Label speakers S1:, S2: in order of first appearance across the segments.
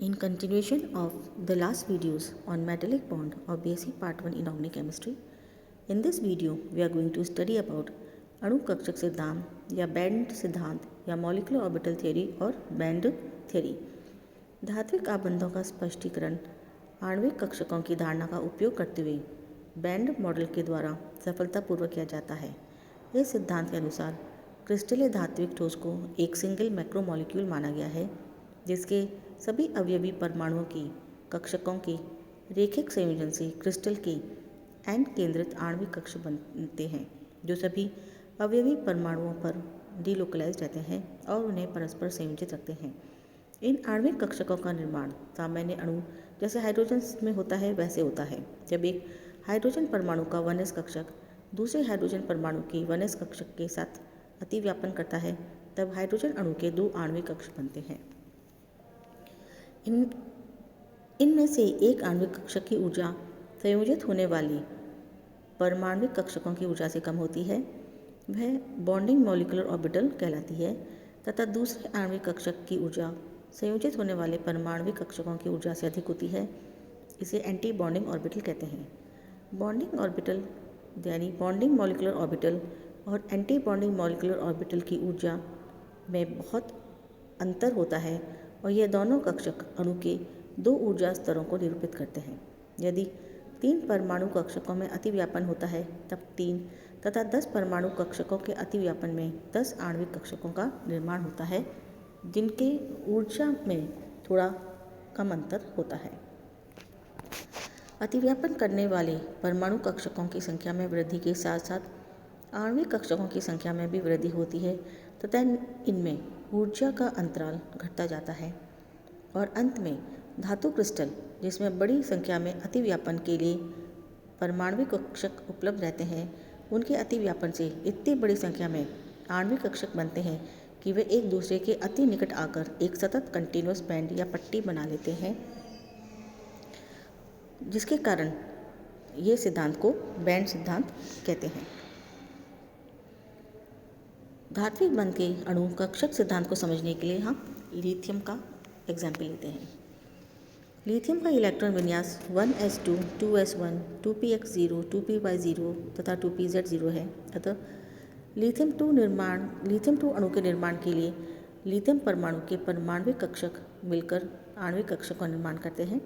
S1: In continuation of the last videos on metallic bond of basic part 1 inorganic chemistry, in this video we are going to study about अणु कक्षक सिद्धांत या band सिद्धांत या molecular orbital theory और band theory. धात्विक आबंधों का स्पष्टीकरण आणविक कक्षकों की धारणा का उपयोग करते हुए बैंड मॉडल के द्वारा सफलतापूर्वक किया जाता है। इस सिद्धांत के अनुसार क्रिस्टलीय धात्विक ठोस को एक सिंगल मैक्रोमोलिक्यूल माना गया है जिसके सभी अवयवी परमाणुओं की कक्षकों के रैखिक संयोजन से क्रिस्टल के एन केंद्रित आणविक कक्ष बनते हैं जो सभी अवयवी परमाणुओं पर डिलोकलाइज रहते हैं और उन्हें परस्पर संयोजित रखते हैं। इन आणविक कक्षकों का निर्माण सामान्य अणु जैसे हाइड्रोजन में होता है वैसे होता है। जब एक हाइड्रोजन परमाणु का 1s कक्षक दूसरे हाइड्रोजन परमाणु की 1s कक्षक के साथ अतिव्यापन करता है तब हाइड्रोजन अणु के 2 आणविक कक्ष बनते हैं। इनमें से एक आणविक कक्षक की ऊर्जा संयोजित होने वाली परमाणविक कक्षकों की ऊर्जा से कम होती है, वह बॉन्डिंग मॉलिक्यूलर ऑर्बिटल कहलाती है, तथा दूसरे आणविक कक्षक की ऊर्जा संयोजित होने वाले परमाणविक कक्षकों की ऊर्जा से अधिक होती है। इसे एंटी बॉन्डिंग ऑर्बिटल कहते हैं। बॉन्डिंग ऑर्बिटल यानी बॉन्डिंग मॉलिक्यूलर ऑर्बिटल और एंटी बॉन्डिंग मॉलिक्यूलर ऑर्बिटल की ऊर्जा में बहुत अंतर होता है और यह दोनों कक्षक अणु के 2 ऊर्जा स्तरों को निरूपित करते हैं। यदि 3 परमाणु कक्षकों में अतिव्यापन होता है तब 3 तथा 10 परमाणु कक्षकों के अतिव्यापन में 10 आणविक कक्षकों का निर्माण होता है जिनके ऊर्जा में थोड़ा कम अंतर होता है। अतिव्यापन करने वाले परमाणु कक्षकों की संख्या में वृद्धि के साथ साथ आणविक कक्षकों की संख्या में भी वृद्धि होती है तथा इनमें ऊर्जा का अंतराल घटता जाता है और अंत में धातु क्रिस्टल जिसमें बड़ी संख्या में अतिव्यापन के लिए परमाणविक कक्षक उपलब्ध रहते हैं, उनके अतिव्यापन से इतनी बड़ी संख्या में आणविक कक्षक बनते हैं कि वे एक दूसरे के अति निकट आकर एक सतत कंटिन्यूअस बैंड या पट्टी बना लेते हैं, जिसके कारण ये सिद्धांत को बैंड सिद्धांत कहते हैं। धात्विक बंध के अणु कक्षक सिद्धांत को समझने के लिए हम लिथियम का एग्जाम्पल लेते हैं। लिथियम का इलेक्ट्रॉन विन्यास 1s2, 2s1, 2px0, 2py0 तथा 2pz0 है। अतः लिथियम 2 अणु के निर्माण के लिए लिथियम परमाणु के परमाणविक कक्षक मिलकर आणविक कक्षक का निर्माण करते हैं।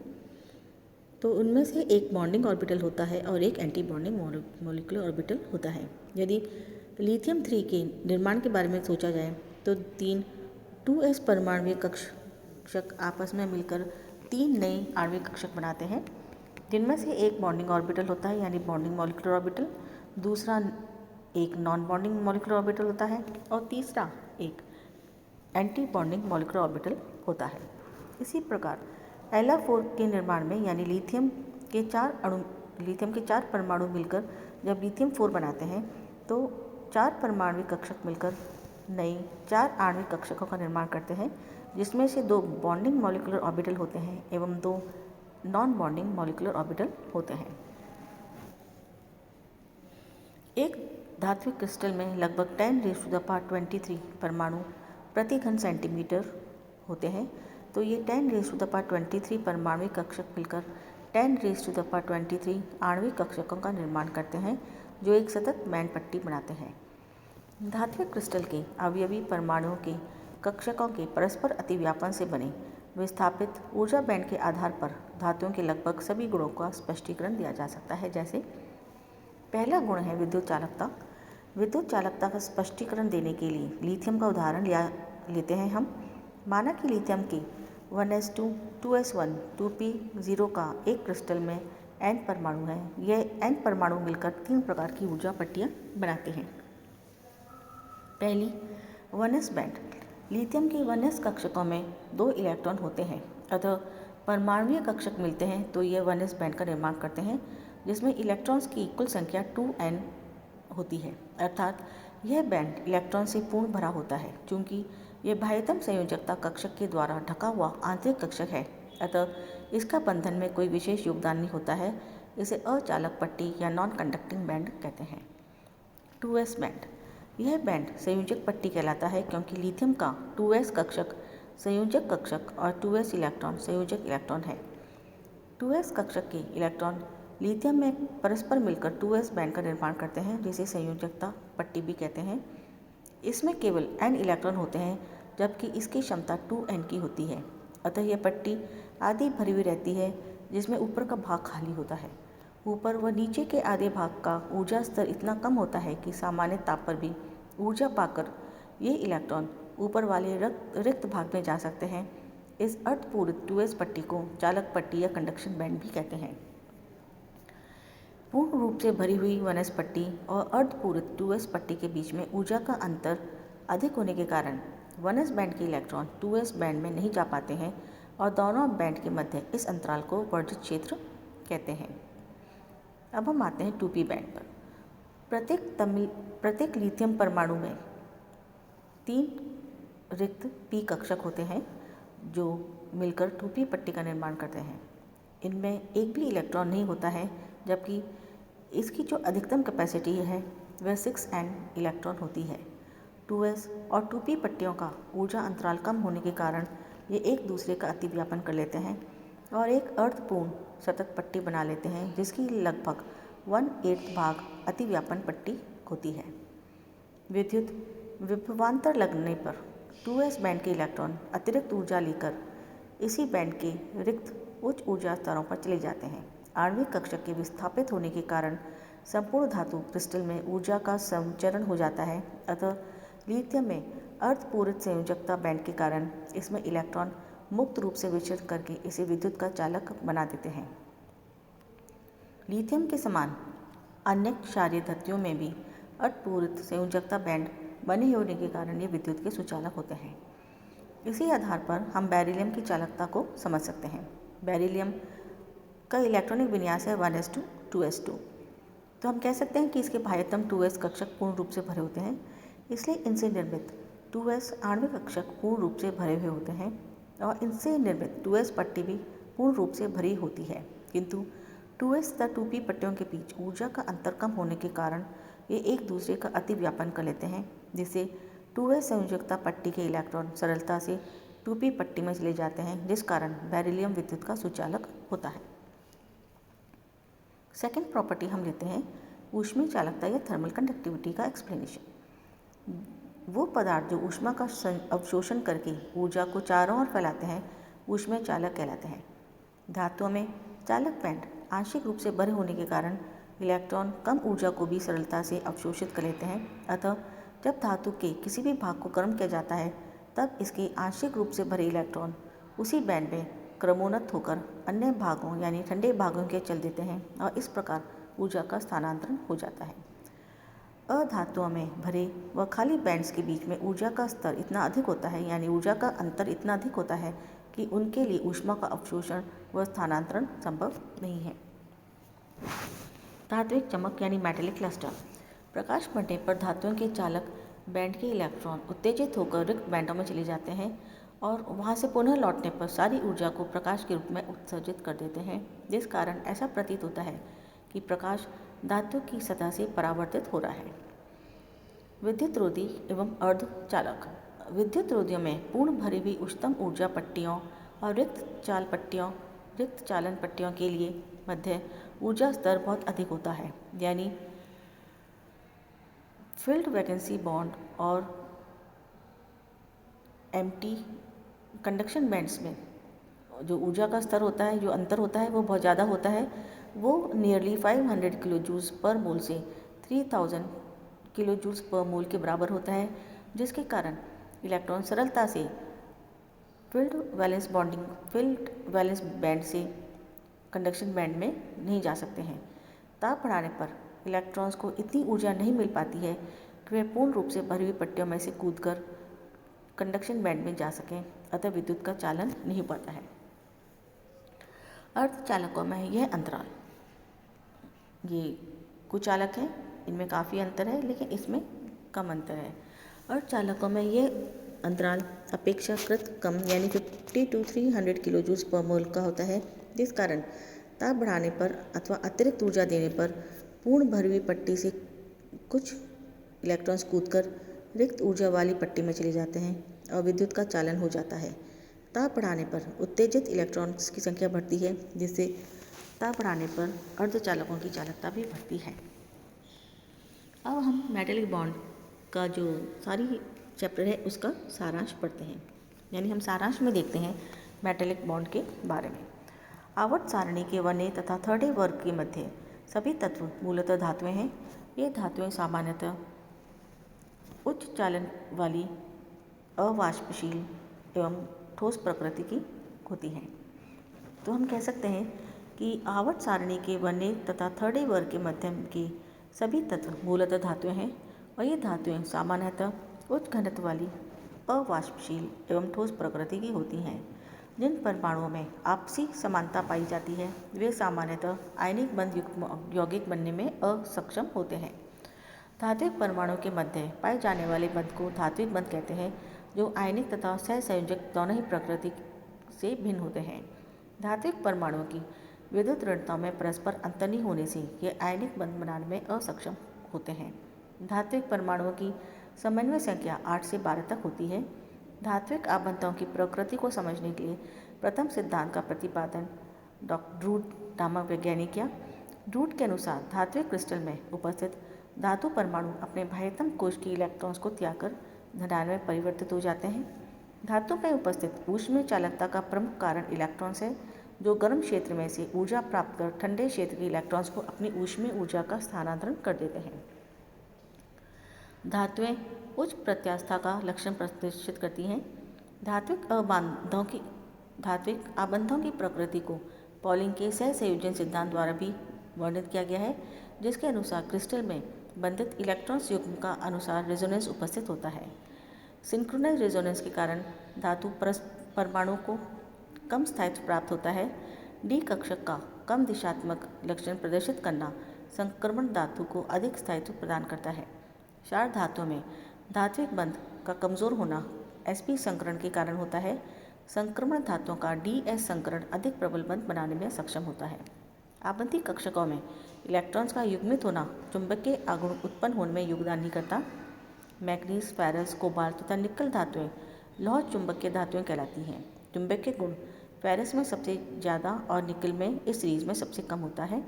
S1: तो उनमें से एक बॉन्डिंग ऑर्बिटल होता है और एक एंटी बॉन्डिंग मॉलिक्यूलर ऑर्बिटल होता है। यदि लिथियम 3 के निर्माण के बारे में सोचा जाए तो 3 2s परमाणविक कक्षक आपस में मिलकर 3 नए आणविक कक्षक बनाते हैं, जिनमें से एक बॉन्डिंग ऑर्बिटल होता है यानी बॉन्डिंग मॉलिक्यूलर ऑर्बिटल, दूसरा एक नॉन बॉन्डिंग मॉलिक्यूलर ऑर्बिटल होता है और तीसरा एक एंटी बॉन्डिंग मॉलिक्यूलर ऑर्बिटल होता है। इसी प्रकार Li4 के निर्माण में यानी लिथियम के 4 परमाणु मिलकर जब लिथियम 4 बनाते हैं तो 4 परमाणविक कक्षक मिलकर नए 4 आणविक कक्षकों का निर्माण करते हैं, जिसमें से 2 बॉन्डिंग मॉलिक्यूलर ऑर्बिटल होते हैं एवं 2 नॉन बॉन्डिंग मॉलिक्यूलर ऑर्बिटल होते हैं। एक धात्विक क्रिस्टल में लगभग 10⁻23 परमाणु प्रति घन सेंटीमीटर होते हैं। तो ये 10⁻23 परमाणविक कक्षक मिलकर 10⁻23 आणविक कक्षकों का निर्माण करते हैं जो एक सतत बैंड पट्टी बनाते हैं। धात्विक क्रिस्टल के अवयवी परमाणुओं के कक्षकों के परस्पर अतिव्यापन से बने विस्थापित ऊर्जा बैंड के आधार पर धातुओं के लगभग सभी गुणों का स्पष्टीकरण दिया जा सकता है। जैसे पहला गुण है विद्युत चालकता। विद्युत चालकता का स्पष्टीकरण देने के लिए लिथियम का उदाहरण लेते हैं हम। माना कि लिथियम के 1s2, 2s1, 2p0 का एक क्रिस्टल में n परमाणु है। यह n परमाणु मिलकर 3 प्रकार की ऊर्जा पट्टियाँ बनाते हैं। पहली 1s बैंड। लिथियम के 1s कक्षकों में 2 इलेक्ट्रॉन होते हैं, अतः परमाणुीय कक्षक मिलते हैं तो ये 1s बैंड का निर्माण करते हैं जिसमें इलेक्ट्रॉन्स की कुल संख्या 2n होती है, अर्थात यह बैंड इलेक्ट्रॉन से पूर्ण भरा होता है। चूँकि यह बाह्यतम संयोजकता कक्षक के द्वारा ढका हुआ आंतरिक कक्षक है, अतः इसका बंधन में कोई विशेष योगदान नहीं होता है। इसे अचालक पट्टी या नॉन कंडक्टिंग बैंड कहते हैं। 2s band. यह बैंड संयोजक पट्टी कहलाता है क्योंकि लिथियम का 2s कक्षक संयोजक कक्षक और 2s इलेक्ट्रॉन संयोजक इलेक्ट्रॉन है। 2s कक्षक के इलेक्ट्रॉन लिथियम में परस्पर मिलकर 2s बैंड का निर्माण करते हैं, जिसे संयोजकता पट्टी भी कहते हैं। इसमें केवल n इलेक्ट्रॉन होते हैं, जबकि इसकी क्षमता 2n की होती है। अतः यह पट्टी आधी भरी हुई रहती है, जिसमें ऊपर का भाग खाली होता है। ऊपर व नीचे के आधे भाग का ऊर्जा स्तर इतना कम होता है कि सामान्य ताप पर भी ऊर्जा पाकर ये इलेक्ट्रॉन ऊपर वाले रिक्त भाग में जा सकते हैं। इस अर्धपूरित 2s पट्टी को चालक पट्टी या कंडक्शन बैंड भी कहते हैं। पूर्ण रूप से भरी हुई 1s पट्टी और अर्धपूरित 2s पट्टी के बीच में ऊर्जा का अंतर अधिक होने के कारण 1s बैंड के इलेक्ट्रॉन 2s बैंड में नहीं जा पाते हैं और दोनों बैंड के मध्य इस अंतराल को वर्जित क्षेत्र कहते हैं। अब हम आते हैं 2p बैंड पर। प्रत्येक लिथियम परमाणु में 3 रिक्त p कक्षक होते हैं, जो मिलकर 2p पट्टी का निर्माण करते हैं। इनमें एक भी इलेक्ट्रॉन नहीं होता है, जबकि इसकी जो अधिकतम कैपेसिटी है वह 6n इलेक्ट्रॉन होती है। 2s और 2p पट्टियों का ऊर्जा अंतराल कम होने के कारण ये एक दूसरे का अतिव्यापन कर लेते हैं और एक अर्धपूर्ण सतत पट्टी बना लेते हैं, जिसकी लगभग 1/8 भाग अतिव्यापन पट्टी होती है। विद्युत विभवांतर लगने पर 2s बैंड के इलेक्ट्रॉन अतिरिक्त ऊर्जा लेकर इसी बैंड के रिक्त उच्च ऊर्जा स्तरों पर चले जाते हैं। आणविक कक्षक के विस्थापित होने के कारण संपूर्ण धातु क्रिस्टल में ऊर्जा का संचरण हो जाता है। अतः लिथियम में अर्धपूरित संयोजकता बैंड के कारण इसमें इलेक्ट्रॉन मुक्त रूप से विचरण करके इसे विद्युत का चालक बना देते हैं। लिथियम के समान अन्य क्षारीय धातुओं में भी अर्धपूरित संयोजकता बैंड बने होने के कारण ये विद्युत के सुचालक होते हैं। इसी आधार पर हम बेरिलियम की चालकता को समझ सकते हैं। बेरिलियम का इलेक्ट्रॉनिक विन्यास है 1s2 2s2। तो हम कह सकते हैं कि इसके बाह्यतम 2s कक्षक पूर्ण रूप से भरे होते हैं, इसलिए इनसे निर्मित 2s आणविक कक्षक पूर्ण रूप से भरे हुए होते हैं और इनसे निर्मित 2s पट्टी भी पूर्ण रूप से भरी होती है। किंतु 2s तथा 2p पट्टियों के बीच ऊर्जा का अंतर कम होने के कारण ये एक दूसरे का अतिव्यापन कर लेते हैं, जिससे 2s संयोजकता पट्टी के इलेक्ट्रॉन सरलता से 2p पट्टी में चले जाते हैं, जिस कारण बेरिलियम विद्युत का सुचालक होता है। सेकेंड प्रॉपर्टी हम लेते हैं ऊष्मीय चालकता या थर्मल कंडक्टिविटी का एक्सप्लेनेशन। वो पदार्थ जो ऊष्मा का अवशोषण करके ऊर्जा को चारों ओर फैलाते हैं ऊष्मीय चालक कहलाते हैं। धातुओं में चालक बैंड आंशिक रूप से भरे होने के कारण इलेक्ट्रॉन कम ऊर्जा को भी सरलता से अवशोषित कर लेते हैं। अतः जब धातु के किसी भी भाग को गर्म किया जाता है, तब इसके आंशिक रूप से भरे इलेक्ट्रॉन उसी बैंड में क्रमोन्नत होकर अन्य भागों यानी ठंडे भागों के चल देते हैं और इस प्रकार ऊर्जा का स्थानांतरण हो जाता है। अधातुओं में भरे व खाली बैंड्स के बीच में ऊर्जा का स्तर इतना अधिक होता है, यानी ऊर्जा का अंतर इतना अधिक होता है कि उनके लिए ऊष्मा का अवशोषण व स्थानांतरण संभव नहीं है। धात्विक चमक यानी मेटेलिक क्लस्टर। प्रकाश बढ़ने पर धातुओं के चालक बैंड के इलेक्ट्रॉन उत्तेजित होकर रिक्त बैंडों में चले जाते हैं और वहां से पुनः लौटने पर सारी ऊर्जा को प्रकाश के रूप में उत्सर्जित कर देते हैं, जिस कारण ऐसा प्रतीत होता है कि प्रकाश धातु की सतह से परावर्तित हो रहा है। विद्युत रोधी एवं अर्धचालक। विद्युत रोधियों में पूर्ण भरी हुई उच्चतम ऊर्जा पट्टियों और रिक्त चालन पट्टियों के लिए मध्य ऊर्जा स्तर बहुत अधिक होता है, यानी फील्ड वैकेंसी बॉन्ड और एम्प्टी कंडक्शन बैंड्स में जो ऊर्जा का स्तर होता है, जो अंतर होता है वो बहुत ज़्यादा होता है। वो नियरली 500 किलो जूल्स पर मोल से 3000 किलो जूल्स पर मोल के बराबर होता है, जिसके कारण इलेक्ट्रॉन सरलता से फील्ड वैलेंस बैंड से कंडक्शन बैंड में नहीं जा सकते हैं। ताप बढ़ाने पर इलेक्ट्रॉन्स को इतनी ऊर्जा नहीं मिल पाती है कि वे पूर्ण रूप से भरी हुई पट्टियों में से कूदकर कंडक्शन बैंड में जा सकें, अतः विद्युत का चालन नहीं पाता है। अर्धचालकों में यह अंतराल, ये कुचालक है, इनमें काफ़ी अंतर है लेकिन इसमें कम अंतर है। अर्धचालकों में यह अंतराल अपेक्षाकृत कम यानी 50 to 300 किलो जूल्स पर मोल का होता है, जिस कारण ताप बढ़ाने पर अथवा अतिरिक्त ऊर्जा देने पर पूर्ण भरी हुई पट्टी से कुछ इलेक्ट्रॉन्स कूदकर रिक्त ऊर्जा वाली पट्टी में चले जाते हैं और विद्युत का चालन हो जाता है। ताप बढ़ाने पर उत्तेजित इलेक्ट्रॉन्स की संख्या बढ़ती है, जिससे ताप बढ़ाने पर अर्धचालकों की चालकता भी बढ़ती है। अब हम मेटेलिक बॉन्ड का जो सारी चैप्टर है उसका सारांश पढ़ते हैं, यानी हम सारांश में देखते हैं मेटेलिक बॉन्ड के बारे में। आवर्त सारणी के 1A तथा 3rd वर्ग के मध्य सभी तत्व मूलतः धातुएं हैं। ये धातुएं सामान्यतः उच्च चालन वाली, अवाष्पशील एवं ठोस प्रकृति की होती हैं। तो हम कह सकते हैं कि आवर्त सारणी के 1A तथा 3rd वर्ग के मध्यम के सभी तत्व मूलतः धातुएं हैं और ये धातुएं सामान्यतः उच्च घनत्व वाली, अवाष्पशील एवं ठोस प्रकृति की होती हैं। जिन परमाणुओं में आपसी समानता पाई जाती है वे सामान्यतः आयनिक बंध यौगिक बनने में असक्षम होते हैं। धात्विक परमाणु के मध्य पाए जाने वाले बंध को धात्विक बंध कहते हैं, जो आयनिक तथा सहसंयोजक दोनों ही प्रकृति से भिन्न होते हैं। धात्विक परमाणुओं की विद्युत ऋणताओं में परस्पर अंतर नहीं होने से ये आयनिक बंध बनाने में असक्षम होते हैं। धात्विक परमाणुओं की समन्वय संख्या 8 से 12 तक होती है। धात्विक आबंधों की प्रकृति को समझने के लिए प्रथम सिद्धांत का प्रतिपादन डॉक्टर ड्रूड नामक वैज्ञानिक किया। ड्रूड के अनुसार धात्विक क्रिस्टल में उपस्थित धातु परमाणु अपने बाह्यतम कोश के इलेक्ट्रॉन्स को त्याग कर धनायन में परिवर्तित हो जाते हैं। धातु में उपस्थित ऊष्मीय चालकता का प्रमुख कारण इलेक्ट्रॉन्स है, जो गर्म क्षेत्र में से ऊर्जा प्राप्त कर ठंडे क्षेत्र के इलेक्ट्रॉन्स को अपनी ऊष्मीय ऊर्जा का स्थानांतरण कर देते हैं। धातुएं उच्च प्रत्यास्थता का लक्षण प्रदर्शित करती हैं। धात्विक आबंधों की प्रकृति को पॉलिंग के सहसंयोजन सिद्धांत द्वारा भी वर्णित किया गया है, जिसके अनुसार क्रिस्टल में बंधित इलेक्ट्रॉन्स युग्म का अनुसार रेजोनेंस उपस्थित होता है। सिंक्रोनाइज रेजोनेंस के कारण धातु परमाणु को कम स्थायित्व प्राप्त होता है। डी कक्षक का कम दिशात्मक लक्षण प्रदर्शित करना संक्रमण धातु को अधिक स्थायित्व प्रदान करता है। क्षार धातुओं में धात्विक बंध का कमजोर होना sp संकरण के कारण होता है। संक्रमण धातुओं का ds संकरण अधिक प्रबल बंध बनाने में सक्षम होता है। आबंधी कक्षकों में इलेक्ट्रॉन्स का युग्मित होना चुंबकीय आघूर्ण उत्पन्न होने में योगदान नहीं करता। मैग्नीज, फेरस, कोबाल्ट तथा निकल धातुएं लौह चुंबकीय धातुएं कहलाती हैं। चुंबकीय गुण फेरस में सबसे ज़्यादा और निकल में इस सीरीज में सबसे कम होता है।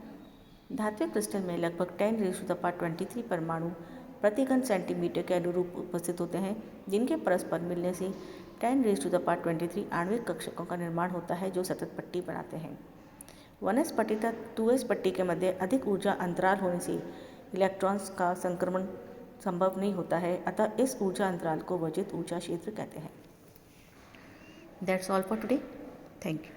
S1: धात्विक क्रिस्टल में लगभग 10⁻23 परमाणु प्रति घन सेंटीमीटर के अनुरूप उपस्थित होते हैं, जिनके परस्पर मिलने से 10⁻23 आणविक कक्षकों का निर्माण होता है, जो सतत पट्टी बनाते हैं। 1s पट्टी तथा 2s पट्टी के मध्य अधिक ऊर्जा अंतराल होने से इलेक्ट्रॉन्स का संक्रमण संभव नहीं होता है, अतः इस ऊर्जा अंतराल को वर्जित ऊर्जा क्षेत्र कहते हैं। That's all for today. Thank you.